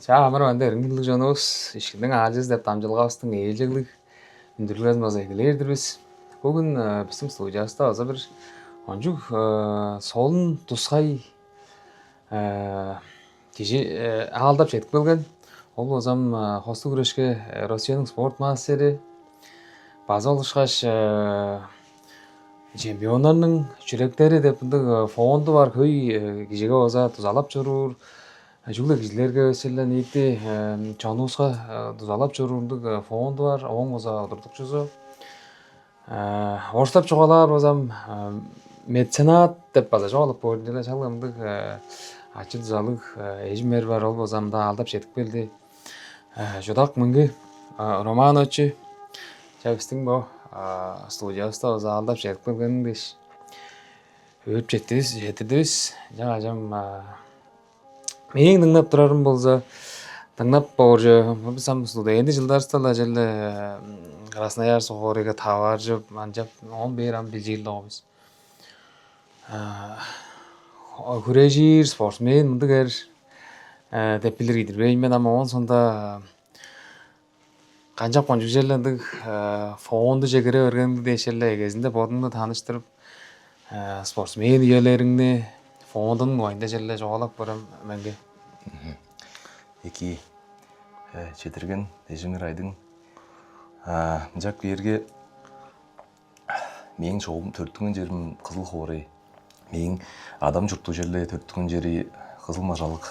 За амар байна дээр ингээд л жонос ишгэн Азиас дэв дамжуулгаастан ээлжлэг өндөрлгөөс мас эхлээр дэрвэс бүгэн бисэм студиаста азабэр онжуг солон тусгай тийш аалдавч эдгэлгэн ол зам хостугрэшгэ Россияның спорт маастеры базуулгаш чемпионның жүрэгдэрэ дэвдэг фонд бар хүй гижэгэ оза тузалап журуур ажиглаг гизлэргээ өсөлөө нийтээ чонуусга тузалап журуудаг фонд бар он оза одордогчсоо орслап жугалаар озам меценат деп базажуулах бүрдэлэ шалгамдаг ажил залг эжмэр бар ол озамда алдап шэтгэбэлдэ жудак мөнгө романочи чавстин бо студиоста оза алдап шэтгэбэлгэн дэш өчтөс хэтэдэс жаажам Мен нагнап тураран болза нагнап боорж сам студент жылдарстал ажил Красноярск хоорыга таварж манжап он берам билжилдогбыз. Хүрээжир спортсмен мундаг тэпилэр гидэр бэймэн ама он сонда ганжап гонжуулдаг фонд жигэрэ өргөн дэшэлэ гэсэндэ бодонд таныштырып спортсмен иелэрэгнэ фондын ойнда жерлэ жоолак барам мэнгэ Эки четирген эжимер айдын жак биерге мен чоғым төрттүngөн жерим кызыл хоорый мен адам журттуу жерле төрттүngөн жери кызыл мажалык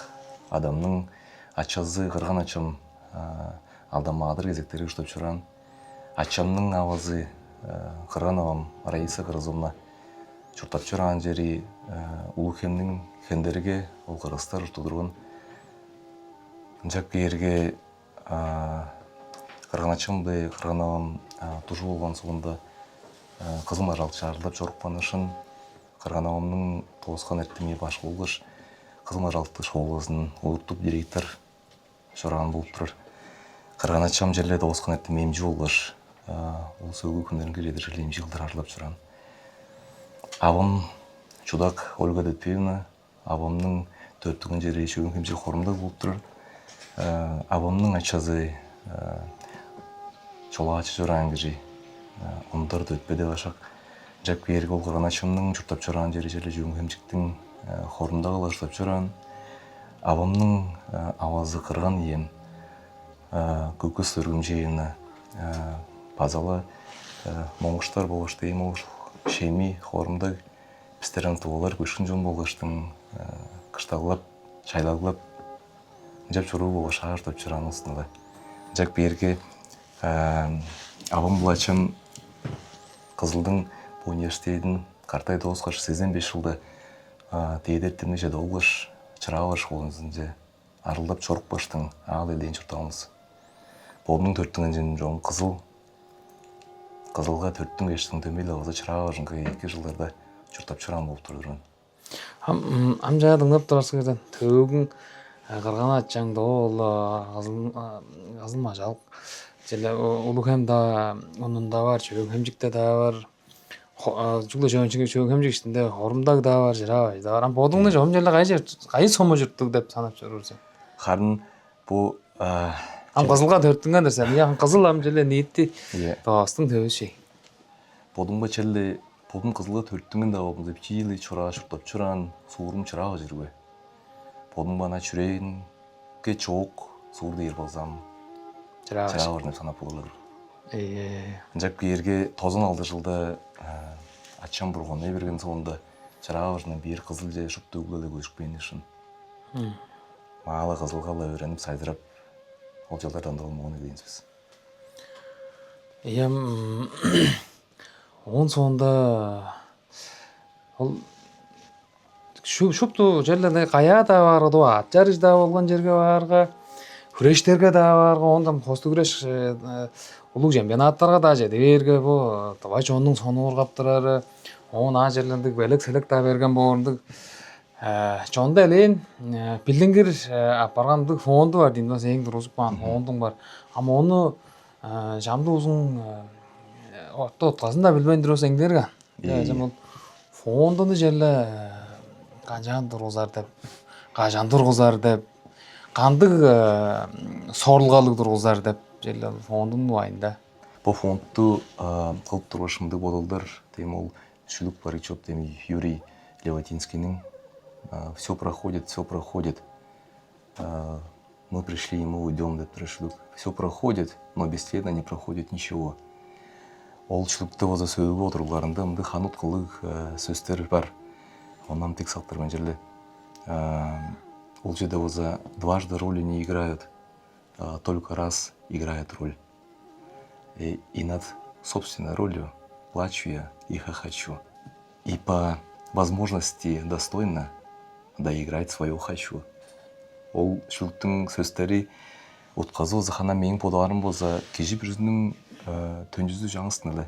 адамдын ачасы кырган ачам алдама адыр кезектери уштап чуран ачамдын абазы кырган абам Раиса Кыргызовна чуртап чуран жери улукемдин хендерге ол кыргыздар уштудурган жак биерге кырган ачамды кырган абам тужу болгон сугунда кызыл мажалык шаарылдап жоруккан ышын кырган абамдын тоскан эртеме баш болгуш кызыл мажалыкты шоулубуздун улуттук директор чораган болуп турар. Кырган ачам жерле тоскан эртеме эмчи болгуш ол сөгүү күндөрүнгө жедир эмчи кылдыр арылап чуран. Абам чудак Ольга Детпиевна абамдын төрттүngөн жери чөгөн кемчил хорумда болуп турар. Абамдын ачасы чолачы жоран киши ондорду өтпеде башак жак биерге ол кырган ачамдын чуртап чуран жери жерле чөгөн кемчиктин хорумда калыштап чуран. Абамдын абазы кырган ием көкөс өргүмжейна базалы моңуштар болушту эми шеми хорумда пистерен туулар көшкүн жон болгоштун кыштагылап чайлагылап жап чуруу болуш аартап чуран устунда жак биерге абам булачым Кызылдын университетин картай 85 жылда тээдертимне же долгуш чырагы школунда арылдап чорук баштың ал элден чуртабыз. Бодун төрттүngөн жен жон кызылга 4-5 төмөйлө оза чырагы жонго 2 жылдарда чуртап чуран болуп турдурун. Амжаа дыңдап турасыңыздан төгүн кырган ачаң доол кызыл мажалык жерле улукем да онун да бар чөгөн хемжикте да бар жугла чөгөн хемжик ичинде хорумдаг да бар жырабай да бар бодуңда жом жерле кай сомо журттук деп санап жүрөрсүң. Харын бу Кызылга төрттүнгөн десем я кызыл ам жерле нийти тоостун төбөшүй. Бодуңба челле бодун кызылга төрттүнгөн да болду чили чураа чуртап чуран суурум чырагы жүргө. Бодуңба на чүрөйүнге чоок суурду эр болсам чырагы деп санап болор. Жак биерге тозун алды жылда ачам бургон берген соонда чырагы бир кызыл же шуптуу эле көчкөн ишин. Мага кызылга өйрөнүп сайдырап ол жылдардан да болгон дейсиз. Он соонда ол шуптуу жерлерде кая да бар да ат жарыш да болгон жерге барга күрөштерге да барга ондам косту күрөш улуу чемпионаттарга да жедиберге бу табай чондун сону ургаптырары он а жерлердик белек селек да берген боордук чонда элен билингир апаргандык фонду бар дейм да эң дурусуп калган фондуң бар ама ону жамды узун откасын да билбейм дурусеңдерге жамол фондуну жерле кажан тургузар деп кандык соорлгаалык тургузар деп жел фондун убайында. Бу фондду кылып турушумдуу бодолдор тем ол шүлүк барычоп тем Юрий Леватинскийнин все проходит, все проходит. Мы пришли, и мы уйдем, деп шүлүк. Все проходит, но бесследно не проходит ничего. Ол шүлүктү боза сөйлөп отурларында мындай ханут кылык сөздөр бар. Ондан тек сактырман жерде. Ол жерде боза дважды роли не играют, только раз играет роль. И над собственной ролью плачу я и хохочу. И по возможности достойно доиграть свое «хочу». Ол шүліктің сөздері отқазы боза хана менің подаларым боза кежі бір жүзінің төнжізді жаңыстын әлі.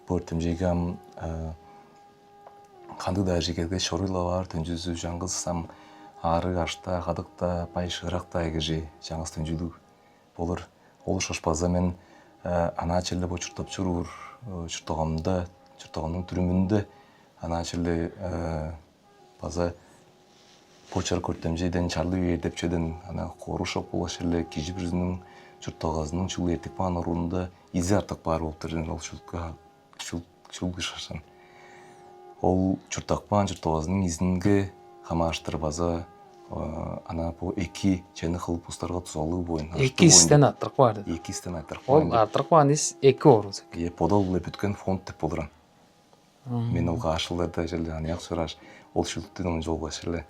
Бөртім жегам қанды да жегерге шорыла бар төнжізді жаңғызсам ары ашта, қадықта, пай шығырақта егежі жаңғыз төнжілік болыр. Ол шашпаза мен ана челі бұл чұртап чұрыр, чұртағымның түрімінде ана челі база почар көртем жейден чарлы ердеп чеден ана қорушап бола шерле кежі бір жүзінің чұртағазының чулы ертек баған орынында изи артық бар болып тұрден ол чулғы шашан. Ол чұртақ баған чұртағазының изінгі қама аштыр база ана по эки чайны кылып устарга тузалуу боюн. Эки истен аттырык бар деди. Эки истен аттырык бар. Ол аттырык бар дес эки орус. Подол бүткөн фонд деп болдуран. Мен олга ашылды жерде аяк сураш. Ол шүлттүн жолго шерле.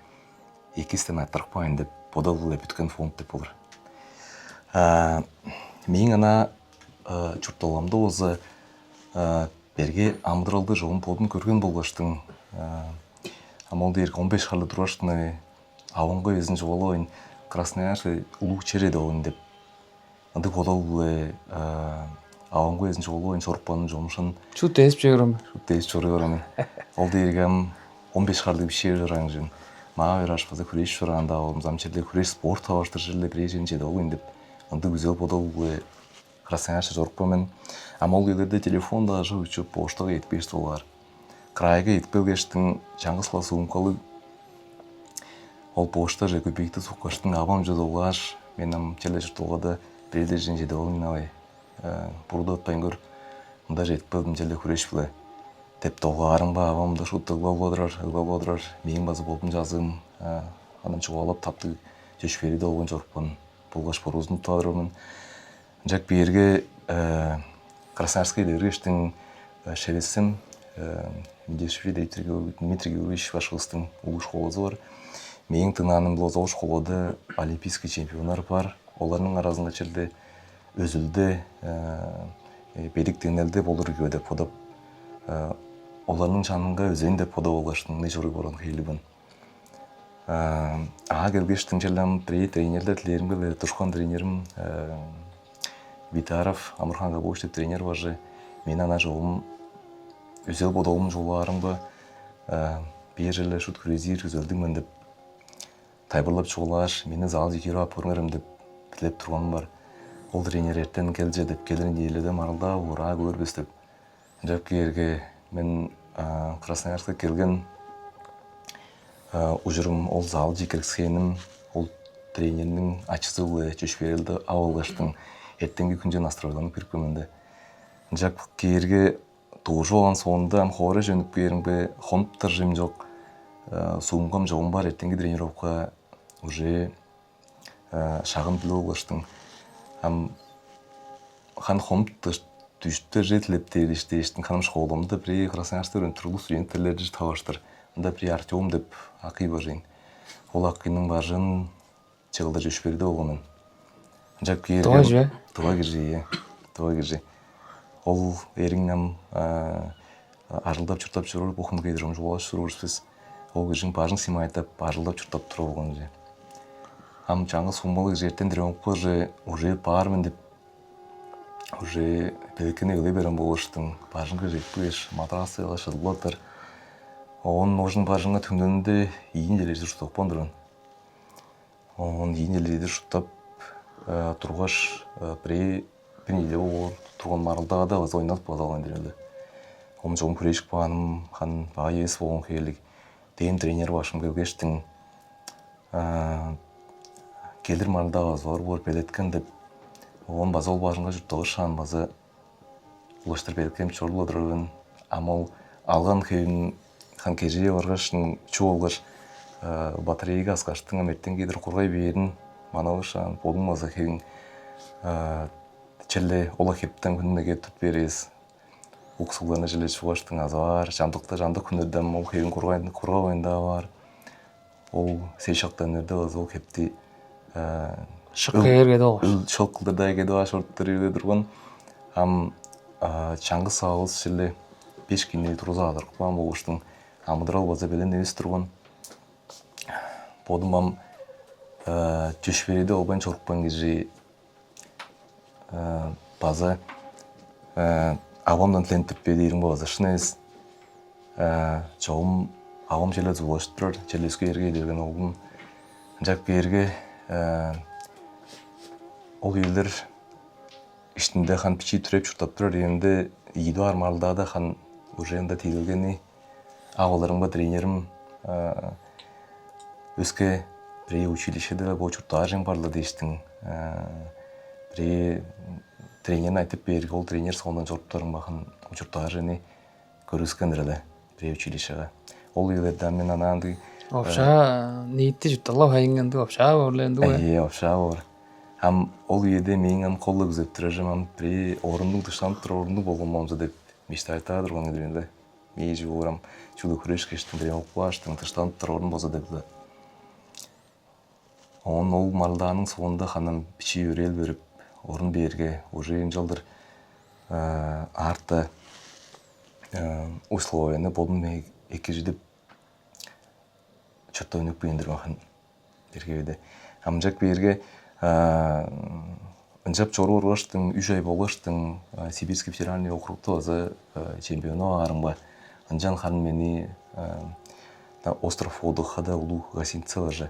Эки истен аттырык бар деп подол бүткөн фонд деп болдур. Мен ана чуртоламды өзү берге амдыралды жолун подун көргөн болгоштун. Амал дейр 15 халы турашны Аванға өзін жолауын Краснояршы ұлық череді оғын деп. Анды подалғы аванға өзін жолауын сорпанын жомышын. Шут тесіп жегірім. Шут тесіп жегірім. Ол дейіргем 15 қарды бір шер жыран жын. Маға вераш база күреш жыранда оғым замчерде күреш спорт таваштыр жерле бірей жен жеді оғын деп. Анды өзел подалғы Краснояршы жорпамен. Амал елерде телефонда жы үчіп поштаға етпешті олар. Крайға етпелгештің жаңғысла суымкалы ол пошта же көбейікті соққаштың абам жөз олғаш, менің челе жұртылғада бірелде жен жеді олың навай. Бұруда отпайын көр, мұнда жетпілдім челе көреш білі. Теп тоға арыңба абамда шутты ұглап одырар, мейін базы болдым жазым, анын чуғалап тапты жөшфереді олғын жорпан, болғаш борузын ұтадырымын. Жак берге Красноярский дергештің шересім, Медешви Дмитрий Георгиевич Вашылыстың ұлы шқолазы бар. Менің тыңаным бұл школада олимпийский чемпионар бар. Оларның арасында жерде өзілді, берік теңелді болыр көді подап. Оларның жаныңға өзенде пода олғаштың не жұры борын қейлібін. Аға келгештің жерлем тренерлер тілерім келі, тұшқан тренерім Битаров, Амурхан Габош деп тренер бар же. Мен ана жолым, өзел бодалым жоларым ба, бер жерлі шут күрезер өзелдің мен деп тайбырлап чуғылаш, мені зал жекері апырыңырым деп тілеп тұрғаным бар. Ол тренер ертен келже деп келерін дейледі марылда ұра көрбес деп. Жап керге мен Красноярска келген ұжырым ол зал жекеріксенім, ол тренерінің ачысы ұлы чөш берілді ауылғаштың ертенгі күнжен астырауданып керкөмінді. Жап керге туғыжы olan соңында қоры жөніп керіңбе хомптар жем жоқ. Суымғам жоғым бар ертенгі тренировка уже шағын білі олғаштың. Хан хомпты түшті жетілепті ештің қаным шқолымды бірі Красноярстыр өнтірлі студенттерлері жі таваштыр. Онда бірі Артем деп ақи бар жейін. Ол ақиның бар жын чығылда жөш берді оғымен. Туға жі? Туға кіржі. Ол еріңнен арылдап чұртап жүріп, оқынды кейдірім жолаш жүріп ол кіржің бажың симайтап, арылдап чұртап тұра оған жи. Жаңғы сұмбалы жертен тренировка уже бармын деп, уже белкіне өле берем болыштың. Бажыңға жетпеш, матрасы шыдылатыр. Оның ожын бажыңға түңденінде иін елерді жұттап бандырын. Оның иін елерді жұттап тұрғаш бірнеде ол тұрған марылдаға да аз ойнат базалан дерелді. Оның жоғын күрешік бағаным, қан баға ес болған қиялік. Дейін тренер башым келгештің келдір малдағы зор бор белеткен деп он база ол бажынға жүрттіғыр шан база ұлаштыр белеткем чорлы дұрын амал алған күйін хан кежие орғашын чуолғыш батареяға асқаштың әметтен кейдір қорғай бейерін маналы шан болың маза күйін челле ола хептен күннеге тұт берес ұқсылғаны жыле чуғаштың азы бар жандықты жанды күнерден ол күйін қорға ойында бар ол сейшақтан өрді ол хепті шыққа ергеді ол шоқ қылдырда егеді аш ұрттыр ерге тұрған чаңғы сағыз жыле 5 күнне тұруза адыр қылан болғыштың амыдырал база белен емес тұрған бодым ам түш береді олбан чорықпан кежі база авамдан тленттіп бедейдің база шын әз жоғым авам желе зулаштырыр желескі ерге деген олдың жак берге ол елдер іштінде хан пичи түреп шұртап тұрар енді иду армалда да хан уже енді тегілгені ағаларым ба тренерім өске бірей училищеде бұл чұрта жен барлы дейштің бірей тренерін айтып берге ол тренер соңдан жорттарым бақын чұрта жені көріскендірілі бірей училищеға ол елдерден мен ананды опша ниетті жұтталау хайыңынды опша өрленді ғой опша бар ол үйеде менің қолы күзеп тұражым бір орындың дұшан тұр орынды болған мамзы деп мешті айта тұрған елдерінде мейжі орам чулы күреш кештің бір олқы аштың дұшан тұр орын болса деп оның ол малданың соңында қанын піші өрел беріп орын берге уже жылдыр арты условияны болдым екі жүдіп чотта өнік бейіндір мақын бергебеді амжак берге Анжап чору орғаштың, үш ай болғаштың Сибирский федеральный округты азы чемпионы ағарымға. Анжан хан мені остров Одыхада ұлу гасинцы лажы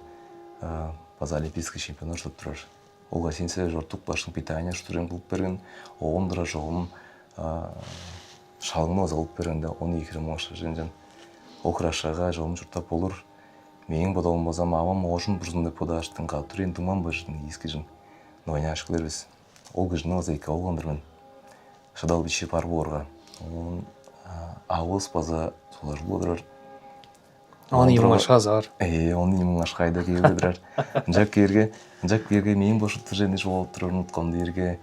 база олимпийский чемпионы жұрт тұрар. Ол гасинцы жұрттық башың питания штурен бұлып берген, оғындыра жоғым шалғыны азалып бергенде, оны екірі мұңашы жен. Ол қырашаға жоғым жұрттап болыр. Менің бодалым базам авам оғышын бұрзынды подаштың қалтыр ентіңман бажын ескі жын. Нойна ашқылыр біз. Ол күжіні азайка олғандырмын. Шыдал біші бар борға. Ауыз база солар бұдырар. Оны емің ашқа зар. Оны емің ашқайда кейбедірар. Жак берге менің бошытты жені жоғалып тұрар ұнытқанды ерге.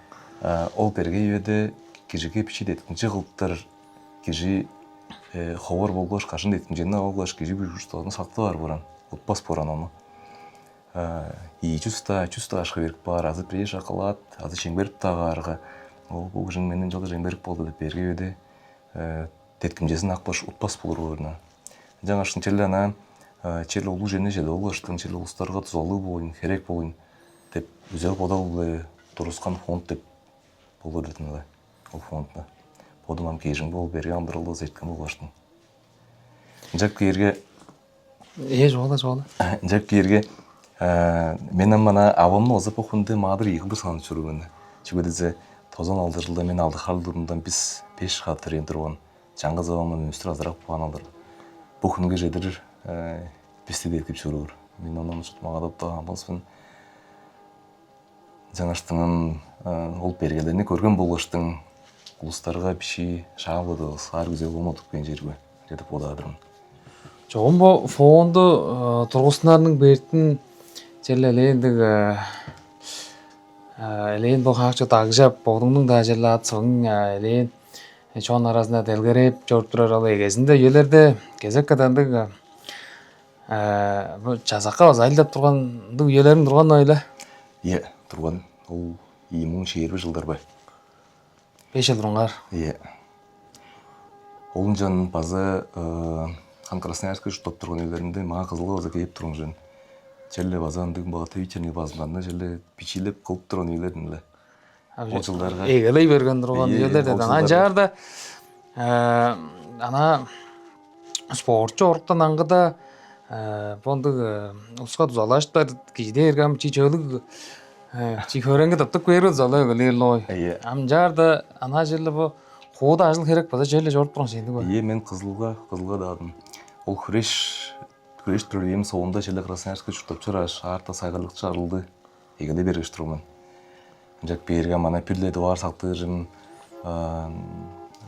Ол берге еді кежеге піші деткін жығылттыр. Кежі ховар болғаш қашын деткін жені алғаш кежі бір жұшталығын сақты бар бұран. Отпас боран оны. И чувста ашқа берік бар, азы прей шақалат, азы шеңберіп тағарға. Ол жың менің жылы шеңберіп болды деп берге өді. Теткімжесін ақпаш отпас болыр орына. Жаңаштың челі ана, челі олу жені желі олғаштың, челі ұлыстарға тұзалы болын, керек болын. Деп өзел бода олы тұрысқан фонд деп болыр детін ол фондны. Бодымам кейжің бол берге андырылды зейткім олғаштың. Жак кейерге Жак кейерге менің мана авамны озып оқынды мағдыр екі бір саны жүргені. Чүгедізе тозан алды жылда мен алды қалдырымдан біз 5 қатыр ендірген. Жаңғыз авамын өстір азырақ бұған алыр. Бұл күнге жедір бесте делкіп жүргір. Мен онын жұтмаға да болсын. Жаңаштыңын ол бергелеріне көрген болғаштың ұлыстарға біші шағылыды, сар güzel болмадық бен жерге жетіп одадырмын. Жоғым бұл фонды тұрғысынарының берттін жерлі әлейіндігі әлейін бұл қақчы тағжап болдыңның да жерлі атсығын әлейін чоң арасында дәлгереп жорып тұрар алы егесінде елерде кезек кәдәндіг жазаққа азайлап тұрғандың елерін тұрған ойлы? Тұрған ол 2020 жылдар бай. 5 жыл тұрғанғар? Олың жан базы хан Красноярский жұттап тұрған елдерінде маға қызылға база кейіп тұрған жын. Желі базандың бағыты үйтеріне базынғанда желі пичилеп қылып тұрған елдерінде. Ол жылдарға егелей берген тұрған елдерден. Анжарда ана спортчы орықтан аңғыда бұндың ұлысқа тұзалаштар кейде ергем чичөлік чикөренге таптық көрі тұзалы өлерлі ой. Амжарда ана желі бұл қуыда ажыл керек база желі жорып тұрған сенді ғой. Мен қызылға дадым. Ол күреш түрөйем соонда челе Красноярская чуртап чыраш арта сайгырлык чарылды. Эгеле бериш турмун. Жак берге мана пирледи бар сактырым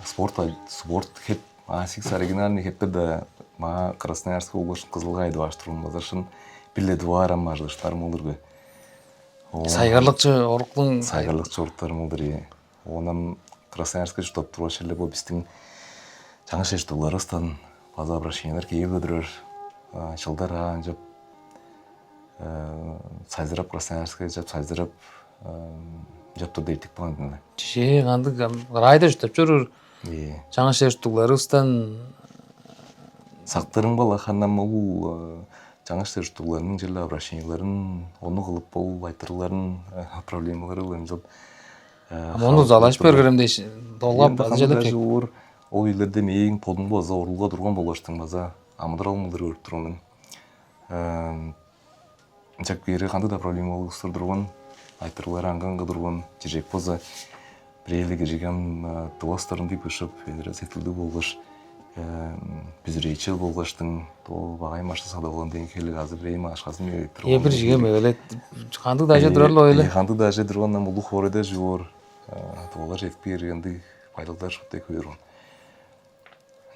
спорт хеп асикс оригинальный хеппеда ма Красноярская область Кызылгайды баштырым базаршын пирледи бар амажлыштар молдургу. Сайгарлыкчы оруктун Сайгырлыкчы оруктар молдур. Онам Красноярская чуртап тураш эле бу биздин жаңы шештуларыстан база обращениялар кейбирдер жылдар анжап сайзырап Красноярская жап сайзырап жапты дейтик болгон. же кандык райда жүтөп жүрүр. Жаңы шештуларыстан Сактырың бала ханам ул жаңы шештуларның жылы обращенияларын оны кылып бол айтырларын проблемалары өлөмжөп. Мону залаш бергерем дейш долгап базжада кек. Ол үйлерде мейін подын база орылға тұрған болаштың база амыдыр алмыдыр өріп тұрғанын. Жак бері қанды да проблема олғыстыр тұрған, айтырлар аңғанға тұрған, жежек база бірейлігі жеген туастарын дейп үшіп, өндірі сетілді болғыш, бүзірейчіл болғыштың, бағай машты сада болған дейін келі ғазы біреймі ашқасын мегелек тұрған. Ебір жеген мегелек, қанды да же тұрарлы ойлы? Қанды да же тұрғаннан бұлы хорыда жуыр, туалар жетіп бергенді пайдалдар шуттай көрін.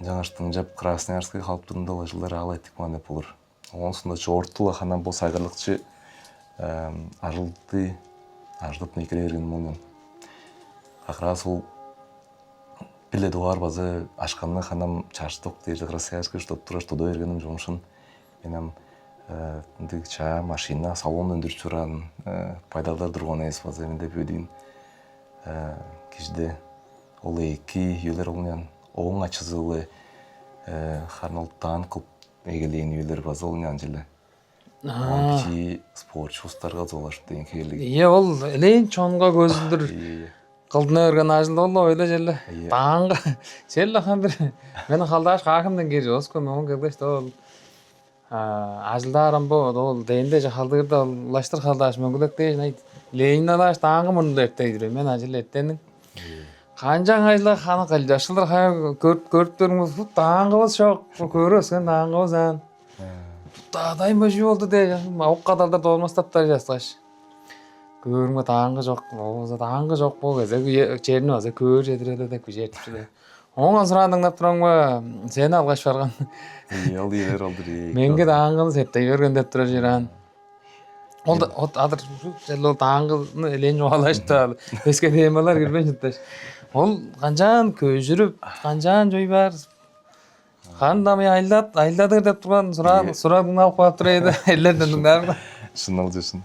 Жаңаштың жап Красноярская қалыптырында жылдар ала еттік маңа болыр. Онсында жортылы қанан бұл сайғырлықчы ажылды ажылып некеле берген мұнын. Ақыра сол біледі бар базы ашқанны қанам чаштық дейді Красноярская штоп тұраш тұда бергенім жұмышын. Менім ча, машина, салон өндіріп жүран пайдалдар тұрған әйс базы менде бөдейін. Кешде ол екі үйлер олынан оң ачызылы харнолттан қып егелейін үйлер базы олынан жылы. Он пичи спортшы ұстарға золашып дейін келігі. Ол әлейін чонға көзілдір қылдына өрген ажылды олы ойлы jelli. Таңғы jelli хан бір мені қалдаш қақымдан кері осы көм оң келгешті ол ажылдарым бұл ол дейінде жа қалдығырда лаштыр қалдаш мүнгілік дейін лейін алаш таңғы мұнды еттейдір мен ажыл еттенің. Қанжаң айлы қаны қалдашылыр көріп тұрыңыз таңғы бол шоқ көресін таңғы болсан. Адай мөжі болды де ауық қадалдар долмастаптар жасқаш. Көріңі таңғы жоқ, таңғы жоқ бол кезі жеріні өзі көр жетіреді де көжертіп жүрді. Оңған сұрандыңдап тұрың ба, сені алғаш барған. Ол елер олдыр. Менге таңғыны септей көрген деп тұрар жеран. Ол адыр жел ол таңғыны елен жоғалашты, өске деймалар кірбен жүтташ. Ол қанжан көз жүріп, қанжан жой бар. Қандамай айладыр деп тұрған сұрадың алып қойып тұр еді, әлдердің бәрі. Шын ал жесін.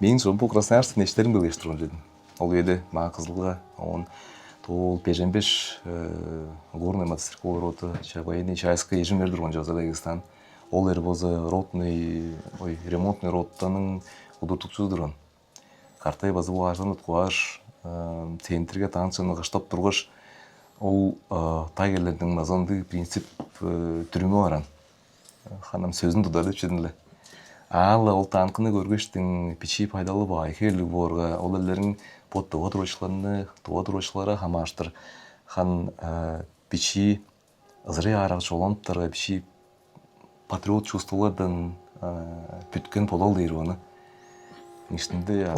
Мен сол бұл Красноярский нештерін білгеш тұрған жедім. Ол еді маға қызылға, он тол Пежембеш горный мастерской роты, военный чайская ежім бердірген жаза Дагестан. Ол ері бозы ремонтный роттаның ұдыртықсыздырған. Қартай базы бұл аждан ұтқуаш, центрге таңшыны ғыштап тұрғыш, ол тайгерлердің мазанды принцип түрімі баран. Ханам сөзін тұдады өтшедіңлі. Алы ол танқыны көргіштің пичи пайдалы бай, келі борға, ол әлерін под туға тұрушылары хамаштыр. Хан пичи ызыры арақ жолантыры, пичи патриот чувстволардан бүткен подал дейір оны. Нештінде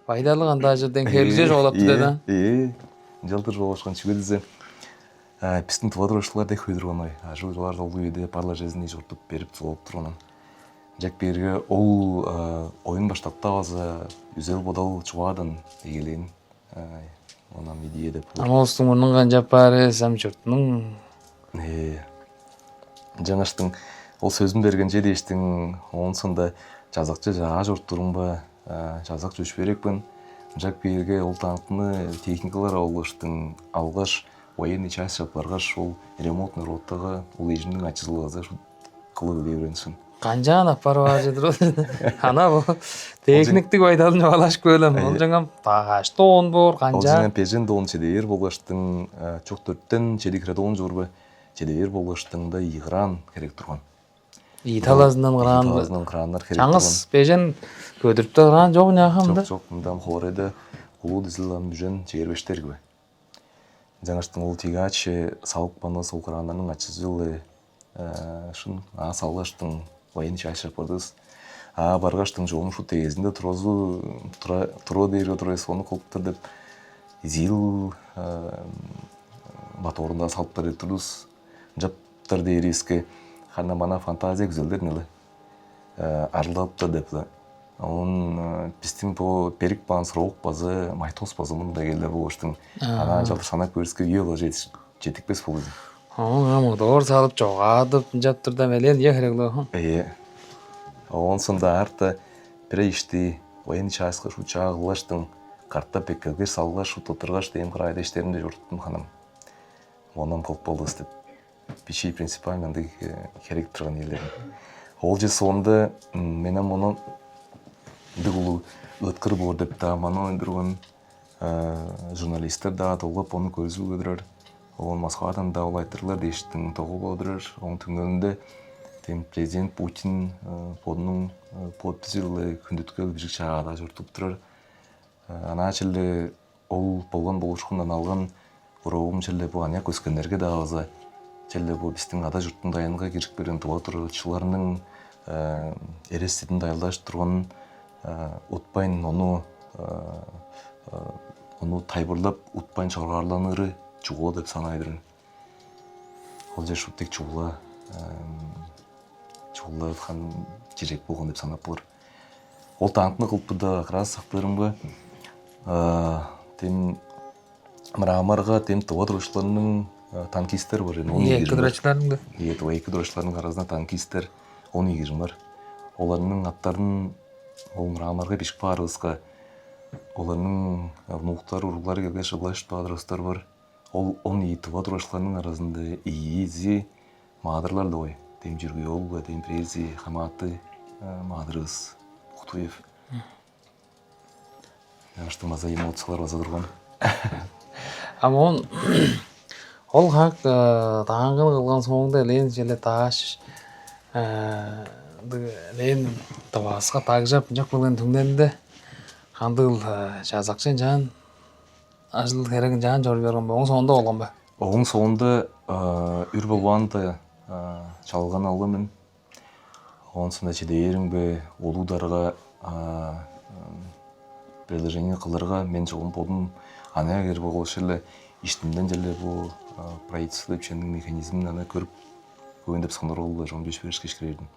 пайдалы қанда жерден келіже жолапты деді. Жалдыр жолашқан чүгедізе. Пістің туға тұрушылар дек өйдір оңай. Жылғылар жолды еді парла жезіне жұртып беріп тұлып тұрғанын. Жак берге ол ойын баштатта азы үзел бодал чуадан егелейін. Онам идея деп. Амалыстың мұның қанжап бары сәм жұртының. Жаңаштың ол сөзін берген жеді ештің оның сонда жазақчы жаға жұрттырың ба, жазақ жөш берекпін. Жак берге ол танытыны техникалар алғыштың алғаш военный часть шапарғаш ол ремонтный роттағы ол ежімнің ачызылғазы қылығы дейбіренсін. Қанжан апар бар жедір ол. Ана бұл техниктік байдалын жоғалаш көлім. Ол жаңам тағашты оң бұр, қанжан. Ол жаңам пежен доғын чедейер болғаштың чоқ төрттен чедекіреді оң жорбы чедейер болғаштыңда иғран керек тұрған. Италазынан қырандар керек тұрған. Жаңыз пежен көдіріпті қыран жоқ няқамды? Жоқ, мұндам қорайды құлу дізілан мүжен чегербештер кібі. Жаңаштың ол тегачы салық баны сол қырандарының ачызылы шын салғаштың войны чайшап бардыз. Барғаштың жоғын шу тегізінде тұро дейірге тұрайсы оны қолыптыр деп зил моторында салыптар еттірдіз. Жаптар дейіреске қана мана фантазия күзелдер нелі арылдапты депті. Оның пістің по перік баған сұрауық базы, майтос базы мұнда келдер бұл оштың. Ана жалды санап көріске үйелі жетікпес бұл өзі. Оны doğru салып жоғадып жаптырда мәлен ехіреглі. Оның сонда арты бірі ішті ойын чайсқа шу чағылаштың қартта пеккілгер салғаш шу тұтырғаш дейін қырайды іштерінде жұрттым қаным. Онам қолып болды істеп. Пешей принципальменді керек тұрған елдерін. Ол же сонда менің оны дұғылу өткір бол деп та маны өндірген журналистер да толып оны көзі өдірер. Оның Москвадан да олайтырлар дейшттің тоғы болдырыр. Оның түңгілінде президент Путин подның подписілі күндіткіл бізік шағада жұртып тұрыр. Ана чілі ол болған болушқындан алған ұрауым чілі бұл ания көскендерге да аза. Чілі бұл біздің ада жұрттың дайынға керік берген тұла тұрыр. Чыларының ерестетін дайылдаш тұрған ұтпайын оны тайбырлап ұтпайын шағарланыры чуға деп санайдырын. Ол же шуттек чуғла қан керек болған деп санап болыр. Ол танқыны қылпы да қыраз сақтырым ба. Мырамарға тұға тұрышыларының танкистер бар. Екі дұрашылардың да? Екі дұрашылардың қаразына танкистер 10 бар. Оларының аттарын ол мырамарға бешік парызға. Оларының мұқтар, ұрғылар келген шығылаш падырыстар бар. Ол 10 тұға тұрашыларының арасында иези мадырлар да ой. Тем жүргі олға, тем прези, хаматы, мадырыз, Құтуев. Что маза эмоциялар база тұрған. Ama ол хақ таңғыл қылған соңында лен желе тағаш лен табасқа тағжап жоқ болған түңденді қандыл жазақшын жан ажыл керегін жан жор берген оң соңында олған ба? Оң соңында үр болғанды чалған алғымын. Оң соңында чедейерің бе олударға предложение қылырға мен жоғын болдым. Ана егер бұл шелі іштімден желі бұл правительство өпшенің механизмін ана көріп көйіндіп саңдар олды жоғын бешберіш кешкірердім.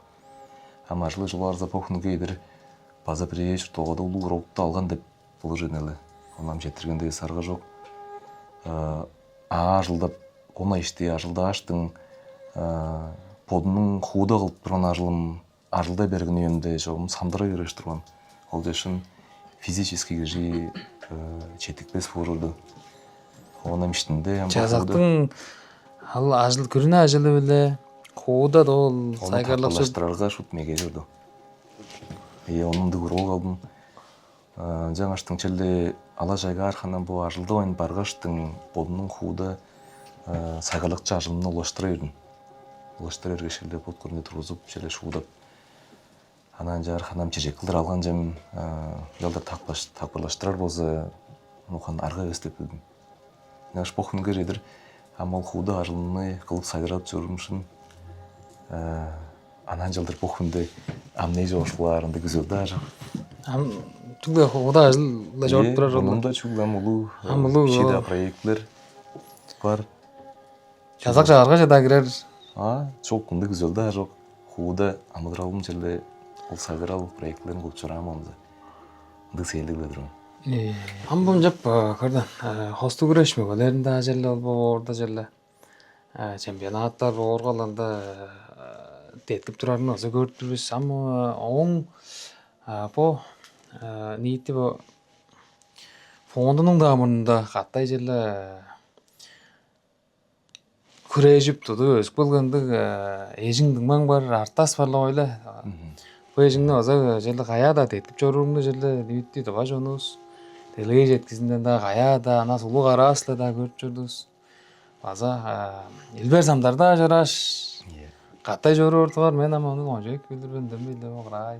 Ама жылы арза поқыны кейдір база приезд тоғада ұлы ғырауытты алған деп бұл женелі. Онам жетіргендегі сарға жоқ. Жылдап, оны іште ажылда аштың подының худа қылып тұрған ажылда берген үйімде жоғым самдыра кереш тұрған. Ол дешін физически кежі четікпес бұрырды. Онам іштінде... Жазақтың ажыл күріне ажылы білі, худа да ол сайқарлық сөз. Оны тақылаштырарға шүтмеге жүрді. Оның дүгір ол қалдым. Жаңаштың чәлі ала жайға арқанан бұл ажылды ойын барғаштың подының худа сайғалықча ажылымны ұлаштыра ердің. Ұлаштыра ерге шелде под көрінде тұрғызып, шеле шудап. Анан жар ханам чежек қылдыр алған жем ялдар тақпырлаштырар болса, мұқан арға өстеп едім. Наш поқынғы едір, амал худа ажылымны қылып сайдырап жүрмішін. Анан жалдар поқынды амнезия ошыларынды күзелді ажыл. Түгде худа ажылда жауып тұрар жолы. Онында чүгді амылу шеда проектлер бар. Жазақ жағарға жада кірер. Жоқ, күнді күзелді ажыл. Худа амылыралым jelde ол сайдырал проектлерін көп чырамам да. Ды сейлдік бедірім. Амбым жап көрден хосту күрешме көлерінде ажелі олбы орда желі. Чемпионаттар орғаланда теткіп тұрарын өзі көрттірбіз. Амы оң по ниетті по фондының дамырында қаттай желі күрежіп тұды өсіп болғандық ежіңдің маң бар, артас барлы ойлы. Бұл ежіңді өзі желі қаяда теткіп жоруымды желі ниетті тұға жонуыз. Телеге жеткізінден да қаяда, ана сұлу қараслы да көріп жүрдіңіз. База елбер самдарда жараш. Қаттай жору ортығар, мен ама оның оңжек білдірбен дөмбейлі оғырай.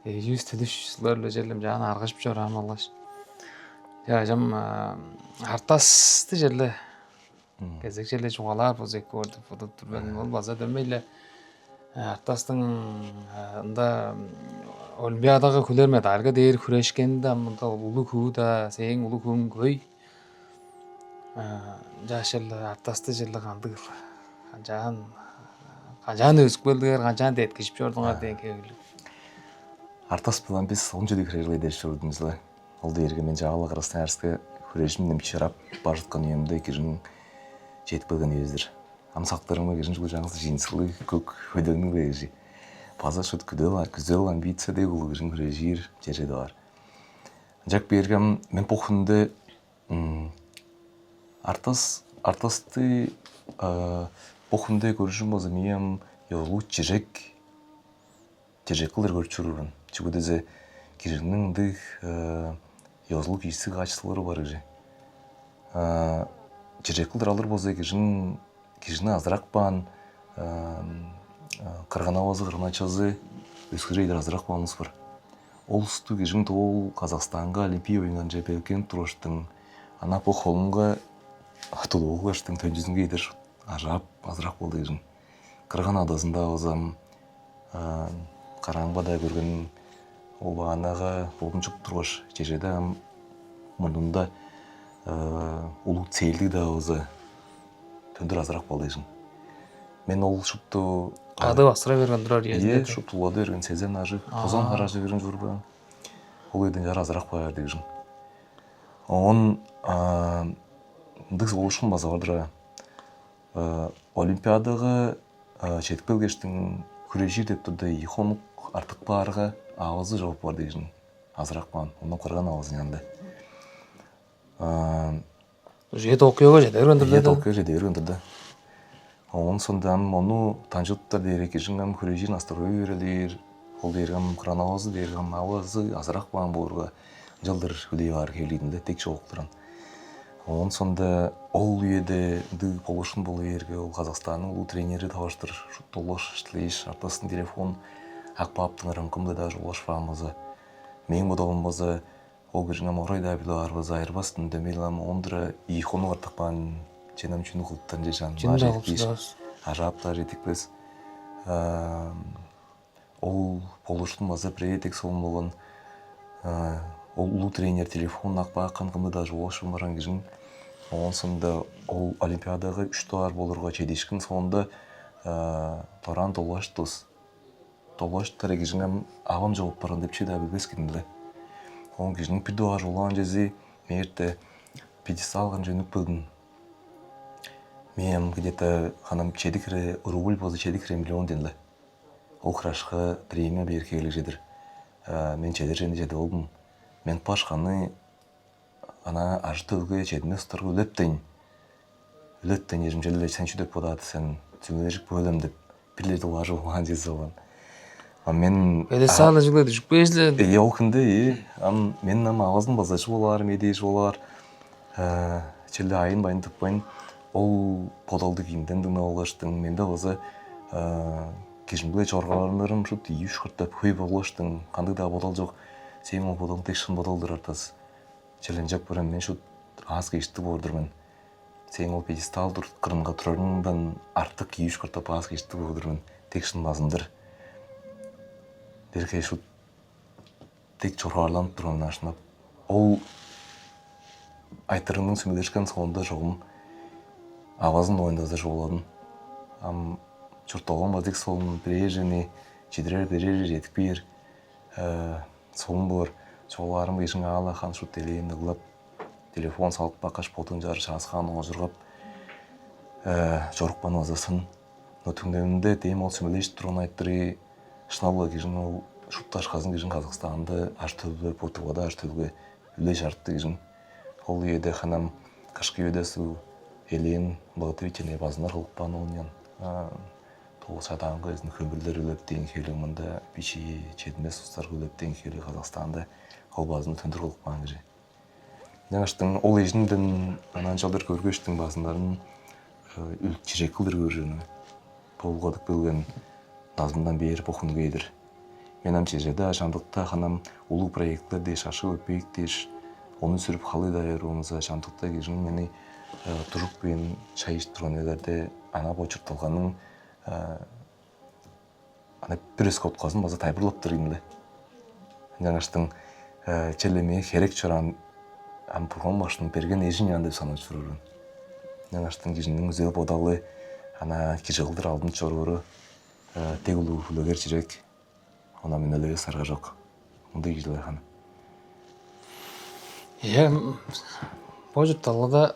Жүз түдіш сұларлы желім жағын арғашып жорам алғаш. Жам артасты желі кезекче эле чугалар болсо эки көрдү фото түрбөн болбаса дөмөй эле Артастың ында Олимпиадага күлөр медальга дээр күрөшкенде мында улуу күү да сең улуу күүң көй жаш эле Артасты жылы кандык канчаан өсүп келдиңер канчаан теткишип жордуңар деген кебилип. Артас билан биз 10 жыл күрөжүлө дешүрдүмүз эле. Ол дээрге мен жагала Красноярская күрөжүм немчирап бар жаткан үйүмдө кижин жетип келген үйүбүздүр. Амсактарыма кижин жыл жаңыз жинсылы көк хөдөлнү күрөжү. База шут күзөл амбиция деп улуу кижин күрөжүр жерде бар. Жак бергем мен похунде Артасты похунде көрүшүм болсо мен ёлу чижек кылдыр көрчүрүрүн. Чүгүдөзө кижинин дых ёзлу кийси качестволору бар кижи. Чижек кылдыр алыр болсо кижини азыраак баан кырган авазы кырначазы өскөрөйдер азыраак бааныбыз бар. Ол усту кижин тол Казакстанга Олимпия оюнунан же белкен туруштун ана похолунга тулуугаштын төнжүзүнгө идер ажап азыраак болду кижин. Кырган адасында озам караңбада көргөн ол баганага болунчуп тургаш жежеде мурдунда улуу целдик да болсо төндүр азыраак болду кижин. Мен ол шупту Ады бастыра берген турар Е, шут улады берген сезен ажы, тозан харажы берген журба. Ол еден жара азыраак баа берди кижин. Он дыз болушун база бардыра. Олимпиадага жетип келгештин күрөжүр деп турду ихонук артык баарга авазы жооп барды кижин. Азыраак баан, онун кырган авазынын янында. Жет окуяга жете берген турду. Onun sonunda onu tanjutlar diyerek kişinin kürejin astroyu verilir. Ol diyerek kıran avazı diyerek avazı azırak bağın boğurga жылдыр ödeyi var kevliğinde tek şey okuturan. Onun sonunda ol üyede dı poluşun bolu yerge ol Kazakistan'ın ulu treneri tavaştır. Şu dolaş işleyiş artasın telefon akpaptın rınkımda da jolaş faamızı. Мен бодолым болсо ол кишине оройда билар болсо айырбастын демелам ондура ихону артыкпан Çenem çünü kulttan jeşan ажаптар жетикпиз. Ол полуштун база приетек солун болгон ол улуу тренер телефон акпакын кымды да жолошум баран кишин. Онун сонунда ол Олимпиадага 3 товар болурга чедишкин сонунда Торан толаштус. Толаштар кишине авам жооп баран деп чеда билбескин эле. Онун кишинин пидуа жолган жези мерте пьедесталган жөнүп билдим. Мен где-то ханам чедикре рубль болсо чедикре миллион денле. Ол кырашка премия беркелик жедир. Мен чедир жеде болдум. Мен пашканы ана ажтылгы чедме старгы лептен. Лептен ежим желе сен чүдөп бодат сен түнөжүк бөлөм деп билет лажы болган жези болгон. Мен Педесалы жылы düşүп бейсиле. Окунде мен аваздын базачы болар, медиш болар. Челде айын байын тыппайын. Ол подалды кийимден дына олаштың, менде болса кишимге чоргаларым шут үй шкыртап хөй болаштың, кандай да подал жок, сен ол подал тек шын подалдыр артас. Челенжак барам мен шут аз кечти болдурмун. Сен ол пьедестал кырынга турарыңдан артык үй шкыртап аз кечти болдурмун, тек шын базындыр. Дерке шут тек чоргаланып турган ашынап. Ол айтырымның сүмелешкен соңында жогум авазын ойындазы жоладым. Чуртолгон бадик солун прежени, чидирер жетик бир. Солун болар, чоғаларым кешін ала хан шут телейін ұғылап, телефон салып бақаш потын жары шасқан оғырғап, жорықпан азасын. Но түңдемінде дейм ол сүмелеш тұрын айттыры, шыналы кешін ол шутташ қазын кешін Қазақстанды аш төлгі, Португада аш төлгі үле жартты кешін. Ол еді ханам кашқы өдесу Елен благотворительный базынар қылықпан оңын. Тоғы сатаңғы өзінің көмірлер өліп дейін келі мұнда біші чедмес ұстар өліп дейін келі Қазақстанда ол базыны төндір қылықпан кері. Жаңаштың ол ежінден анан жалдар көргөштің базындарын үлчірек қылдыр көржені. Болғадық бөлген назымдан бері бұқын көйдір. Менам чежеде ашандықта қанам ұлы проектлерде шашы өпейік дейш, оны сүріп қалы дайыр оңыза ашандықта кежін мені тужук менен чай ичип турган элерде ана бочурталганын ана бирөөсү коткасын база тайбырлап турган эле. Жаңаштың челеме керек чоран ам бурган башын берген эжин ян деп санап жүрөрүн. Жаңаштың кижинин өзү бодалы ана кижылдыр алдын чоруру тегулу фулөгер чирек она мен эле сарга жок. Мындай кижилер хана. божурталгада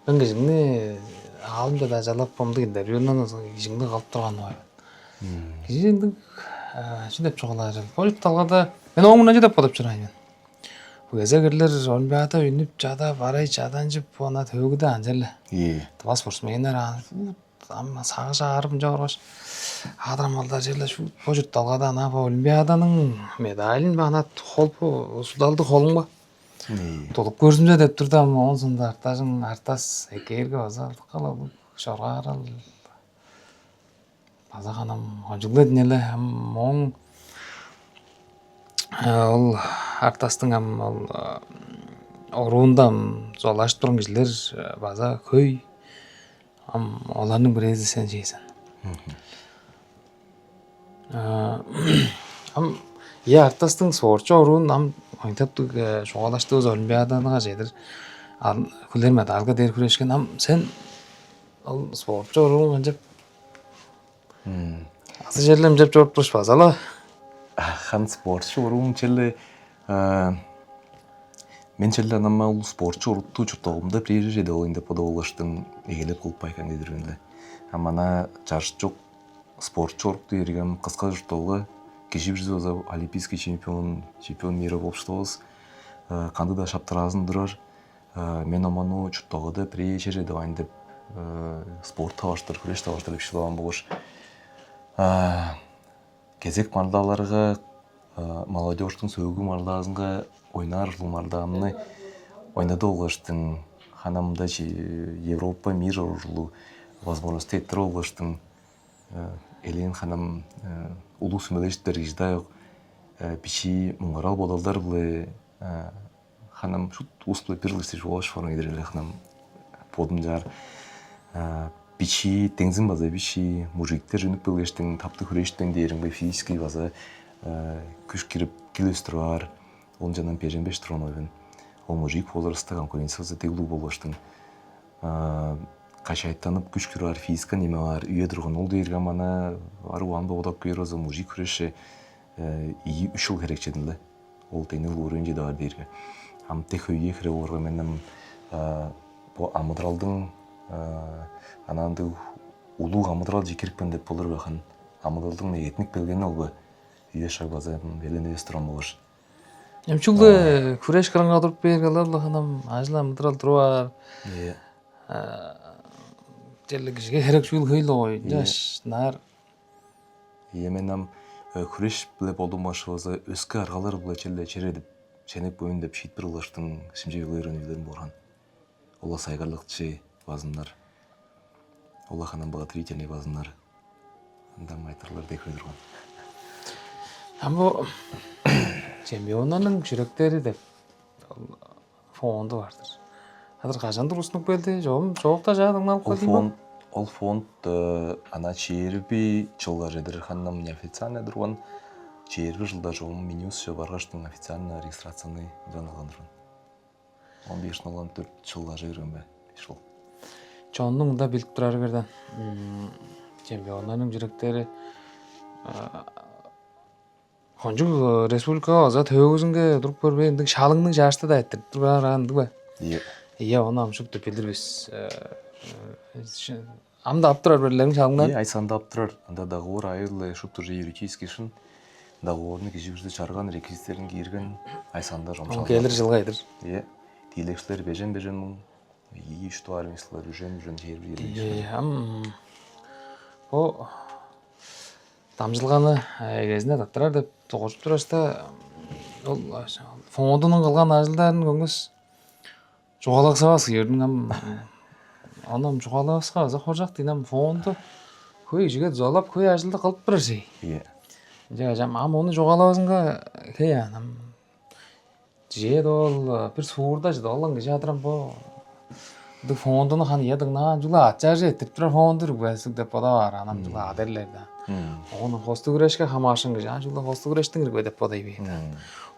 мен кижиңни алымда да жалап бомду интервьюнан кижиңди калып турган ой. Кижиңди жүдеп чоголар. Божурталгада мен оңуна жүдеп бодоп жүрайын. Бу кезегерлер Олимпиада үйнүп жада барай жадан жып ана төгүдө анжеле. Тва спортсмендер ам сагыш арым жоргош. Адрамалдар жерде шу божурталгада ана Олимпиаданын медалин ана холпу судалды холуңба. Толуп көрсүмжө деп турдам, онсунда артас экерге базар калып шоргарал. Базаганам ажыгы денеле оң ол артастың ол оруунда золашып турган кишилер база көй олардын биреси сен жейсен. Артастың спортчу оруун ойнтаптык чоголаштыбыз Олимпиадага жедир күлер медалга дер күрөшкен сен ал спортчу оруун канчап азы жерлем жеп жооп турушпа зала Хан спортчу оруун челе мен челе анама ул спортчу орутту чуртогумда прежде де ойын деп подолаштың эгелеп кылып байкан дедирмеле. Амана жарыш жок спортчу орукту эргем кыска журтогуга киши бизбиз олимпийский чемпион мира болуп штабыз. Канды да шаптырасын дурар. Мен оману чуртогуда прежде деп ойын деп спорт табаштыр, күреш табаштыр деп шылаган болуш. Кезек мардаларга молодежьтың сөгү мардазынга ойнар жыл мардамны ойнады олгаштың ханамда Европа мир жылу возможности еттер олгаштың элен ханам улуу сүмелештер жидайок бичи муңарал бодалдар былы ханам шут усплы пирлысты жолаш форум идереле ханам подым жар бичи теңзин база бичи мужиктер жөнүп белгештин тапты күрөштүн дээринге физический база күч кирип килөстөр бар он жанан пеженбеш турган ойбун ол мужик возрастта конкуренциясы теглүү болуштун качайттанып күч кирүү бар физика неме бар үйө турган ол дээрге мана аруан бодоп көрөзө мужик күрөшү 2 жыл керек жедин эле ол теңил уровень жеде бар дээрге амтех үйгө кире болорго менен бу амыдралдын ананды улуу амыдрал жекирикпен деп болорго хан амыдралдын этник белгени олбу үйө шагбаза эленебес турган болуш. Эмчулы күреш кыраңга туруп бергеле ханам ажла амыдрал турар. Теле кишиге керек жыл хыйлой жаш нар. Менам күреш биле болдумашыбызы өскө аргалар буле челе чередип ченеп боюн деп шитпир улаштын шимжейлерин билен борган. Ола сайгарлыкчы базындар. Ола ханам богатырительный базындар. Анда майтырлар деп өйдүргөн. Бу чемпиондун жүрөктөрү деп фонду бардыр. Азыр качандыр уснуп келди, жоокта жаадың алып калдың. Ол фонд ана черби жылга жедир ханам неофициально турган черби жылда жоом минус жо баргаштын официально регистрацияны жанагандырган. 15-14 жылга жүргөн бе? Ошол. Чондун да билип турар берден. Чемпиондун жүрөктөрү Хонжук республикага азат өгүзүнгө туруп көрбөйүндүк шалыңдын жашты да айттырып тургандык ба? Iya onu amşuk da bildirбиз. Амда аптырар берлерин шалыңдан? Айсанда аптырар. Анда договор айылы шуп тоже юридический шын. Договорны кижибизди чарган, реквизиттерин кийирген айсанда жомшалган. Келер жылгайдыр. Тилекчилер бежен муң. И что армислар үжен жерби жерби. О тамжылганы кезинде таптырар деп тогушуп турашта ол фондунун кылган ажылдарын көңүс жоғалақсабасы ердің анам жоғалақсыға аза қоржақ дейін фонды көй жігет золап көй ажылды қалып бір жей. Жа жам оны жоғалақсынға кей анам жеді ол бір суырда жеді олан кеше атырам бұл Дэг фондоны хан ядаг наа жула ачаажи тэтрэр фондэр байсаг деп бодоар анам жула адерлер да. Оны хостогрэшгэ хамаашин гэж жула хостогрэштэн гэр деп бодой би.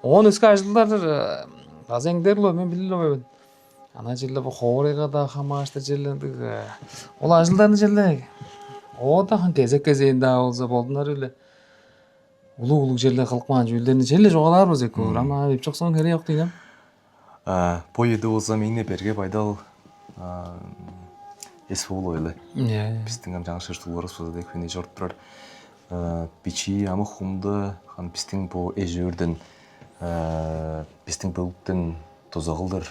Оны өсгө ажлаар газен дэрлөө мен билээ. Ана жилээ бо хоорыга да хамааштай жилэндэг. Ол ажлаарны жилээ. Одохан кезекkezin да олза болднар үлээ. Улуу жилээ халкман жүлдэрний жилээ жоолаар үзэк. Рама ивчсан хэрэг явах тийм. Поеду болсам инне берге байдал эсвол ойлы. Бистингам жаңа шыртылырыс болду деп хүнү жорттурар. Бичи амы хумды хан бистинг бу эжүрдөн бистинг бөлүктөн тозоголдор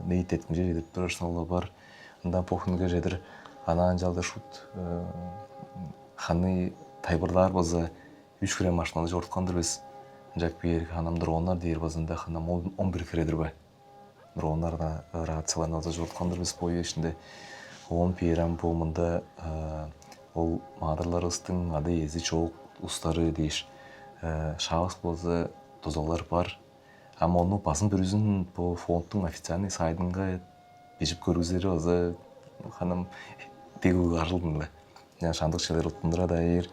нейт эткинже деп турар саналар бар. Анда похунга жедир анан жалды шут ханы тайбырлар болса 3 кре машинаны жорткандыр без. Жак бир ханам дронар дейр базында ханам 11 кредир бай. Дронарда рацияларны жорткандыр без бою ичинде 10 пирам бумында ол мадырларыстын ады ези чоок устары дейш шабыс болса тозолар бар. Ама оны басын бүрүзүн бу фонддун официальный сайтынга бежип көрүзөрү болса ханам тегүү арылдым эле. Жана шандык шелер оттундура дайыр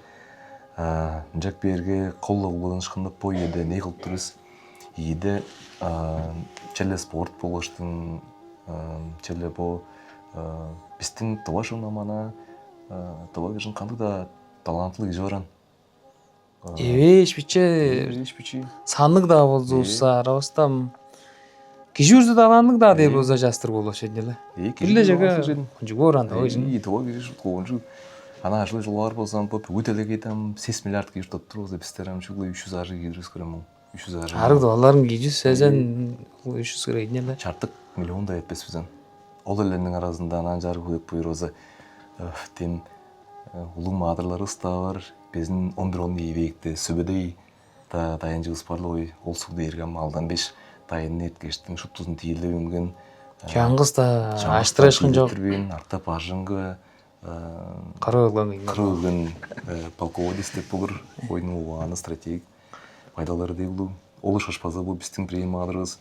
жак берге коллог болон шкындап боюда не кылып турус ийде челе спорт болуштун челе бо бистин товашуна мана товашун кандай да талантлуу киши баран. Эвеш биче саннык да болзуса ростам кишүүрдө талантлык да деп болза жастыр болош эле. Билле жага жугоран ойжун. И того киши коонжу ана ашлы жылдар болсам бу бүгүтелеге там 6 миллиард киш тоттуруза бистерам чуглы 300 ажы кидирис көрөм. 300 ажы. Арык долларын кижи сезен 300 гривен эле. Чартык миллион да этпес bizden. Ол элдердин арасында анан жарык көп буйроза тем улуу мадырларыбыз да бар. Биздин 11 ийбекте сөбөдөй да дайынчыбыз барлыгы ол сууда эргем алдан 5 дайын эткештин шуттузун тийилип өнген. Жаңгыз да аштырышкын жок. Артап ажыңга Кырылган полководец деп булур ойдун убаганы стратегик пайдалары деп булу. Ол шашпазы бу биздин премияларыбыз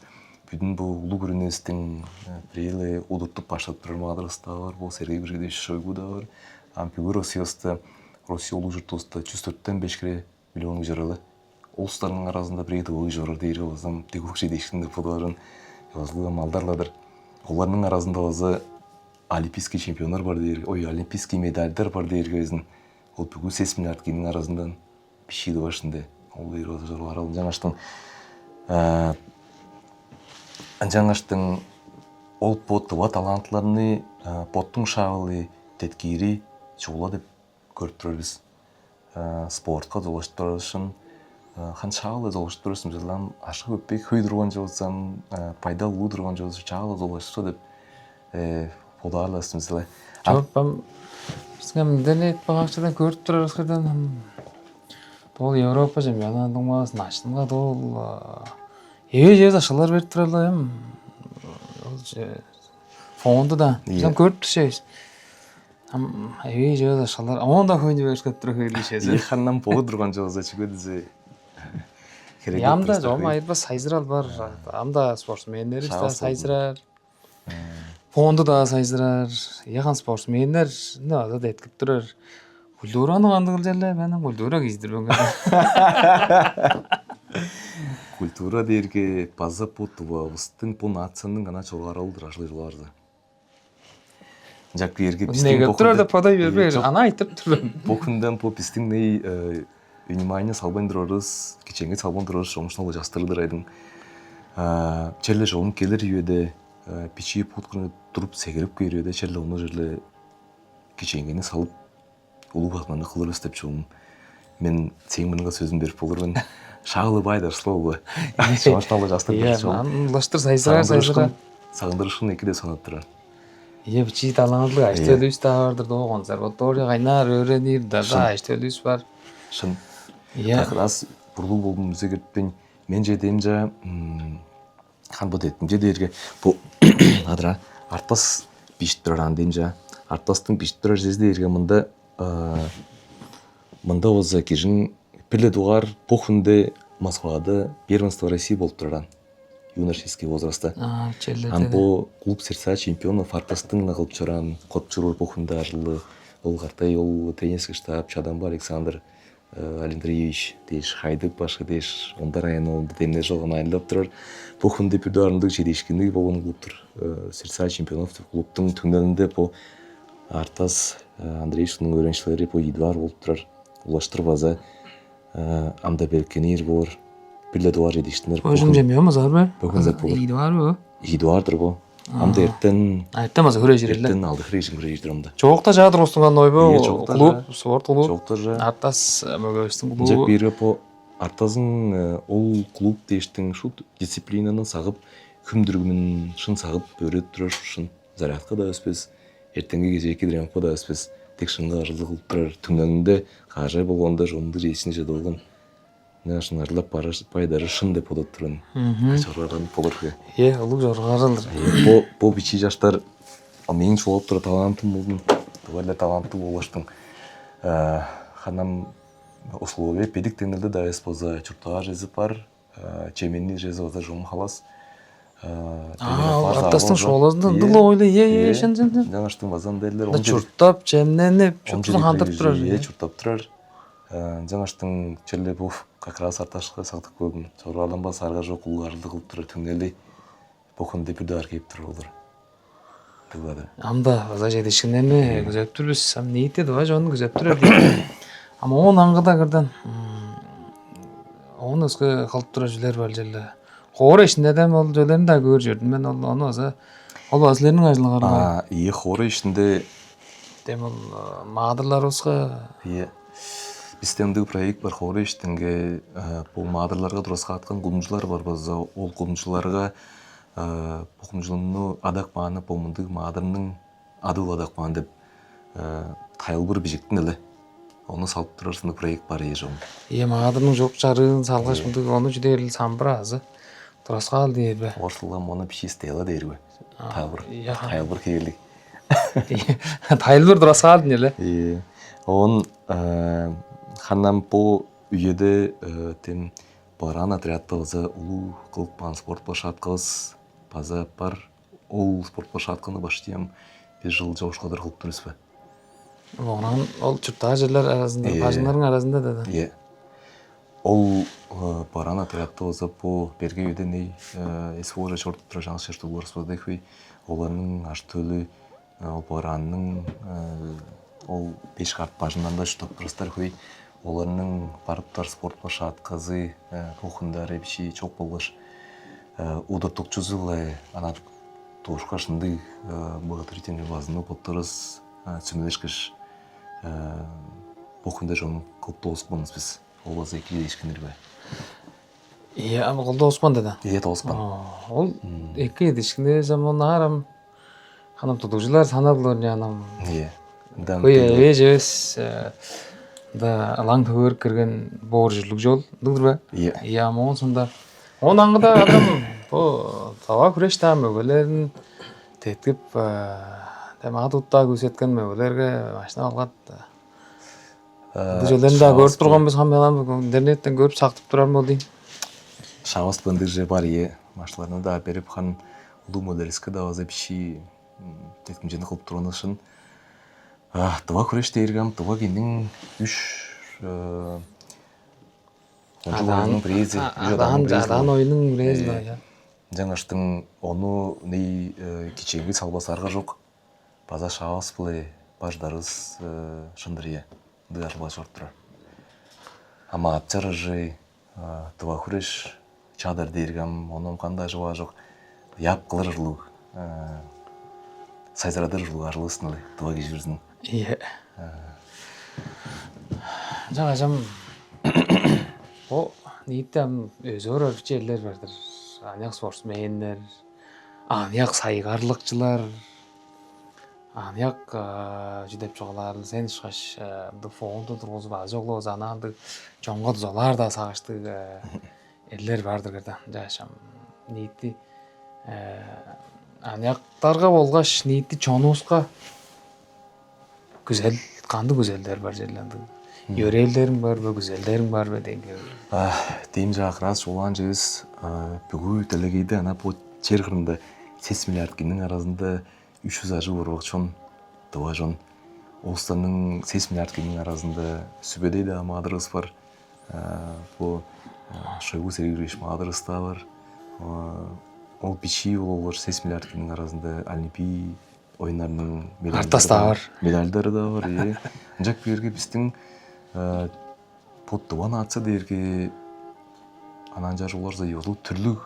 бүтүн бу улуу көрүнүстүн преле удуттуп баштап турар мадырыбыз да бар. Бул Сергей Григорьевич Шойгу да бар. Ампигур Россия улуу журтубузда 104-тен 5 кре миллион жаралы. Улустардын арасында бирейди ой жорор дейри болсам тегүүкче дейшкенде футболдорун жазылган малдарладыр. Олардын арасында болсо олимпийский чемпиондар бар дейр, олимпийский медальдар бар дейр кезин. Ол бүгүн 6 миллиард кенин арасынан бишиди башында. Ол дейр жорор жаңаштын ол поттуба талантларны поттун шабылы теткири чугула деп көрүп турабыз. Спортко жолоштурушун хан шабылы жолоштурусун жылдан ашык өппөй көйдүргөн жолсам пайдалуу турган жолсу чагылы жолоштуру деп подарластым эле. Жопам сгам интернет багачадан көрүп турабыз кырдан. Бул Европа чемпионатынын маас наштынга дол эже ашалар берип туралар эм. Фонду да. Сам көрүп турсайбыз. Эже ашалар онда көйнү берип туруп элишеси. Ханнан боо турган жолсо чыгыдызы. Ямда жома айба сайзырал бар. Амда спортсмендер да сайзырар. Фонду да сайзырар. Яхан спортсмендер да эткип турар. Культураны кандыгыл желе менен культура киздирбеген. Культура дээрге база потубабыздын бу нациянын гана чоргаралдыр ашлыйларды. Жак бирге биздин бокунда да подай бербей ана айтып тур. Бокундан по биздин ней внимание салбан турабыз, киченге салбан турабыз, жомуштуу жастырдыр айдын. Челе жолун келер үйөдө пичи потканы туруп сегирип көрөдө челе ону жерде киченгени салып улуу батманды кылырбыз деп чоң. Мен сеңминга сөзүн берип болурмун. Шагылы байдар слово. Жомуштуу жастырдыр чоң. Лаштыр сайзырар. Сагындырышын экиде санап турар. Бичи талантлуу аштөлүс да бардыр до консерватория кайнар өрөнүр да аштөлүс бар. Шын. Раз бурлуу болдум бизе кетпен мен жедем жа хан бод еттим жедерге бу адра артас бишип турган демжа артастын бишип турар жездерге мында болса кишин пиле дугар похунде Москвада первенство России болуп турган. юношеский возраста. Челле. Анпо клуб сердца чемпионов Артастың кылып чыран котчуру эпохунда жылы ол картай ол тренерский штаб Чаданба Александр Алендреевич деш хайдык башы деш ондар айын ол демне жолгон айылдап турар эпохунда пюдарындык жетишкиндиги болгон клубтур сердца чемпионов клубтун түңнөлүндө по Артас Андреевичтин үйрөнчүлөрү по Идвар болуп турар улаштыр база амда белкенир бор бирде дуар жетиштиндер Өзüm jemýärmiz arby? Bugün zat bolur. İyi barby? Идвардыр бу амда эртен Айтамаз хөрө жиреле. эртен алдык режимге жирдирамда Жоокта жаадыр устунган ойбу Ие, жоокта клуб, жа. спорт клуб. жоктор Артас мөгөбүстүн жак клубу. бири по Артазың ол клуб дештиң шу дисциплинаны сагып күмдүргүнүн шын сагып өрөт турар шын зарядка да өспөс эртеңки кечээки тренировка да өспөс тек шынга арылык кылып турар түңнөнүндө кажай болгондо жонду жесине же болгон мына шын арылап пайдары шын деп одот туран чоргардан болурга Улуу жоргарылыр. бу бичи жаштар менин чоолуп тура талантым болдум тубайлар таланттуу болуштуң ханам условия педик тенелде да эспоза чуртага жазып бар чеменни жазып жом халас Артастын шоолозунда дылы ойлы шен. жаңаштын базан делдер Чурттап, чемненип, чурттун хандырып турар. чуртап турар жаңаштын челе бу как раз арташка сактык көрдүм чоргалан бас арга жок улгарды кылып турар түңнели бокунда пюдар кийип турулдур Амда база жетишкиндерни күзөп турбуз. Ам ниети да жону күзөп турар. Ама он аңгыда кырдан. Оны өскө кылып тура жүлөр бар жерде. Хоора ишинде да ол жөлөрүн да көрүп жүрдүм. Мен оны аза ол өзлөрүнүн ажылыгында. хоора ишинде Дем ол маадырларыбызга Бизден проект бар хоора иштинге бул маадырларга тураска аткан кумчулар бар база ол кумчуларга букумчулуну адак мааны помундук маадырынын адыл адак маан деп тайылбыр бижиктин эле onu салып турарсың проект бар ежом. Маадырынын жок жарын салгаш мындык onu жүдө эле самбыразы. Тураска ал дейби. Орсулам мону пишистела дейби. Тайылбыр келдик. Тайылбыр тураска ал эле. Он ханам по үйөдө тем баран отрядта база улуу кылып спорт площадкабыз база бар. Ол спорт площадканы баштыям 5 жыл жогушкадыр кылып турбузбу. Онан ол чурттагы жерлер арасында, бажыңдардын арасында да. Ол баран отрядта база по берге үйдөн СВО чортуп тура жаңы шертүү борспоздойхуй. Оларнын аштөлү ол баранның ол 5 карт бажынан да штоп турастар хуй. Оларның барыптар спорт площадкасы кухундары биши чок болгош. Удатукчузулай ана тушка шынды благотворительный базыны потторос цүмелешкеш кухунда жон кылып оспонбуз биз. Ол база эки ишкендербе. Ама колдо Осман деди. Оспан. Ол эки ишкенде заман арам ханам тутуучулар саналдылар жанам. Жебес да алаң төгөр кирген боор жүрлүк жол дылдырбы? Ама сонда он аңгыда адам бу таба күреш та мөгөлөрүн теткип тамагы тутта көрсөткөн мөгөлөргө машина алгат. Бул жолдон да көрүп турганбыз хамелам интернеттен көрүп сактып турармын дейм. Шабас бандырже бар машиналарны да берип хан улуу моделиске да база биши теткимжени кылып турган ышын Тыва күреш дейіргам, тыва кендің үш онжыларының прези. Адан ойының прези да. Жаңаштың оны ней кеченгі салбасарға жоқ. База шағас бұлай баждарыз шындырия. Дыарыла жорттыра. Ама атчары жай тыва күреш чадар дейіргам, оның қандай жыва жоқ. Яп қылыр жылу. Сайзарадыр жылу арылысынылы тыва кежірізінің. Жаңа жам о ниеттем өзөр жерлер бардыр. Аяк спортсмендер, аяк сайгарлыкчылар, аяк жүдөп чоглар, сен шаш фонду тургузуп азоглоз ананды жоңго золар да сагышты элдер бардыр кырда. Жашам ниетти аяктарга болгош ниетти чонубузга güzel, kandı güzeller var jellerde. Yöreellerin var ve güzellerin var ve denge. Deyim жақырас жолан жегіз бүгін дәлегейді ана бұл жер қырында 8 миллиард кеннің арасында 300 ажы орвақ чон дұға жон Олстанның 8 миллиард кеннің арасында сүбедейді мадырыс бар бұл Шойгу Сергеевич мадырыс та бар ол бичи олар 8 миллиард кеннің арасында Олимпий ойындарының медальдары да бар жак берге біздің бұл дұван атса дерге анан жар оларза йозу түрлік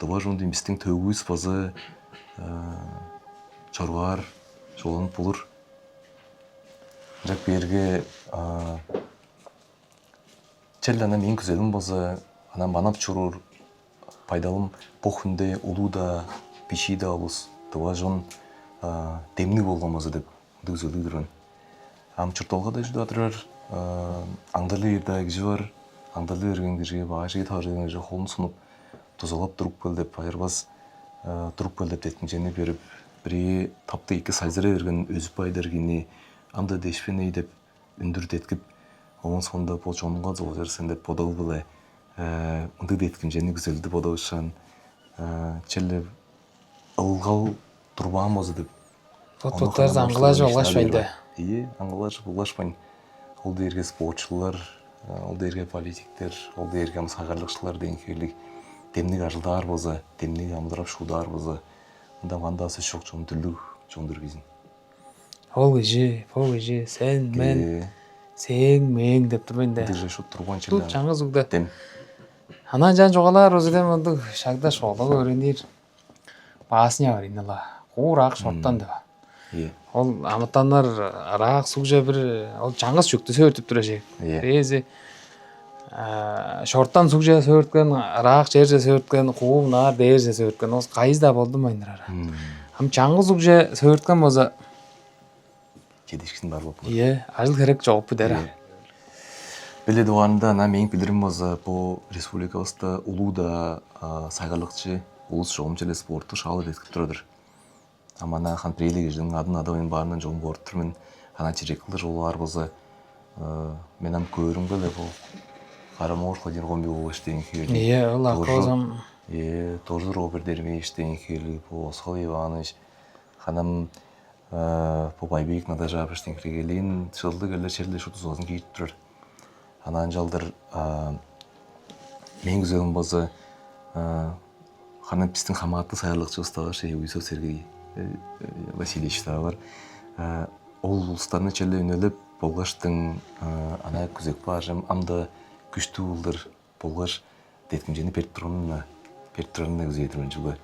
дұва жондың біздің төгіз базы чорғар жолын бұлыр жак берге чел анан ең күзелім базы анан банап чорur пайдалым бұл хүнде ұлу да пиши да олыс дұва жон демні болғамазы деп дүзелі дұрын ам чұрталға да жүді атырар аңдалы ерді әгізі бар аңдалы ергендерге бағашығы тағжығынға қолын сұнып тұзалап тұрып көл деп айырбас тұрып көл деп деттің және беріп бірге тапты екі сайзыры ерген өзі байдергені аңды дешпеней деп үндір деткіп оған сонда бұл жоныңға зол жерсен деп бодал біле ұнды деткім және күзелді бодауышан челі ылғал тұрбағым өзі деп Тоттарыз аңғылажы олашпайды. Аңғылажы олашпайды. Ол дерге спортшылар, ол дерге политиктер, ол дерге сағарлықшылар деген келік демнік ажылдар бозы, демнік амыдырап шудар бозы. Онда мандасы шоқ жоң түрлік жоңдыр кезін. Ол ежі, сен, мен, сен, мен деп тұрмайын да. Держе шот тұрған челі. Тут жаңыз ұғды. Дем. Анан жан жоғалар өзіден мұнды шағда шоғлығы өрендер. Басыня өренділа. Қуырақ шорттан да. Ол амытанлар арақ сугжа бір ол жаңғыз жүкті сөйтіп тұра жек. Рези шорттан сугжа сөйткен, арақ жерже сөйткен, қуым нар держе сөйткен. Ол қайызда болды майындар ара. Ам жаңғыз сугжа сөйткен боза Кедешкісін бар болып. Ажыл керек жоғып бұдары. Біледі оғанында ана мен білдірім боза бұл республикалыста ұлу да сайғалықчы ұлыс жоғымчелі спорты шалы деткіп тұрадыр. Амана хан прейлігі жының адын адауын барынан жоғым көріп тұрмын. Ана черекілді жолы болса мен ам көрім көлі бұл Қарамор Владимир Гомби ол ештеген келі. Ол аққозам. Тоже Роберт Дерме ештеген келі. Бұл Осқал Иваныч. Ханам бұл Байбек Надажап ештеген келелейін. Жылды көлі шерлі шуты соғызын кейіп тұрыр. Анан жалдыр мен күзелім болса ханам пістің хаматты сайырлықчы ұстаға Уйсов Сергей Васильевич та бар. Ол ұлыстарны чәлі өнеліп, болғаштың ана күзек бажым, амда күшті ұлдыр болғаш деткім жені Петронына күзетірін жылы.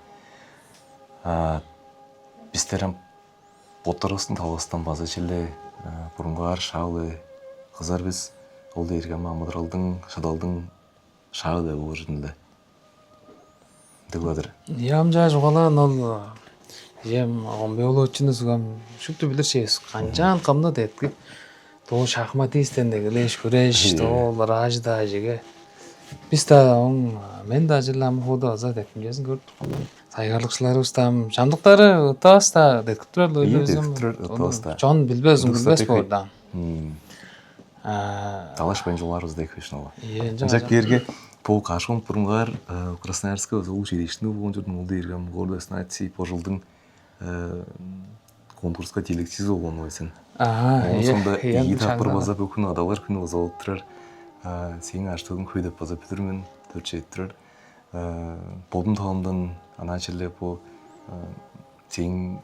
Біздерім ботырғыстың талғыстан база чәлі бұрынғар, шағылы, қызар біз ол дейіргені Амыдыралдың, Шадалдың шағы да болғы жынылды. Дұғадыр. Ямжа жоғалан ол Ем оңбеолу өтчіні сұғам шүкті біліршес қанжан қамны дәткі тоғы шахматистен дегілеш күреш тоғы ражы да жеге біз та мен да жылам хода аза дәткім жезін көрдік сайғарлықшылары ұстам жамдықтары ұтас да дәткіп тұрады өзім жон білбез болдан талашпен жолар ұздайық өшін ола жак берге бұл қашқын бұрынғар Красноярска ол жерешіні болған жүрдің ол дейіргем гордосын айтсы по жылдың конкурсқа телексіз олған ойсын. Сонда егі таппыр базап өкін адалар күні озалып тұрар. Сенің аштығын көйдеп базап өтірмен, төртше еттірар. Болдың талымдан ана черле бұл сенің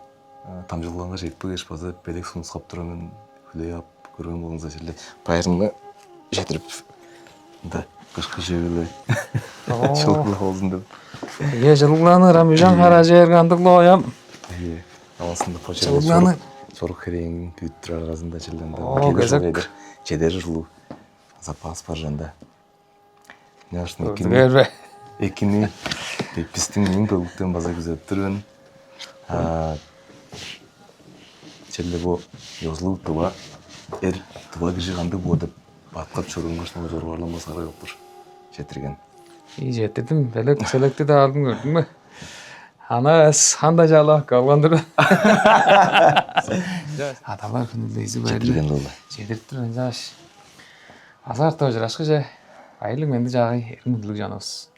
тамжылғанға жетпі еш базап бәлек сұнысқап тұрымен күлей ап көрген болыңызда черле. Пайырыңға жетіріп қышқы жегілі жылғылы қолзын деп. Жылғыланы Рамижан қара жерге андықлы оям. Аласында почерді сорық керейін күйттір арғазында челленді. Чедері жылу запас бар жанда. Екіні пістің ең бөліктен база күзет түрін. Челле бұл йозлу тұба, тұба кіші қанды болды. Батқап чөрін қашынға жорғарланма сарай өптір. Жетірген. Жетірдім, бәлек селекті де алдым көрдің бі? Ана қандай жала қалғандыр. Адамар күнілді езі бәрі. Жетірген олы. Жетіріп тұрын жаш. Азартай ужрашгаж баялаг мэндэж аагийн эргэн хөдлөж яанаас.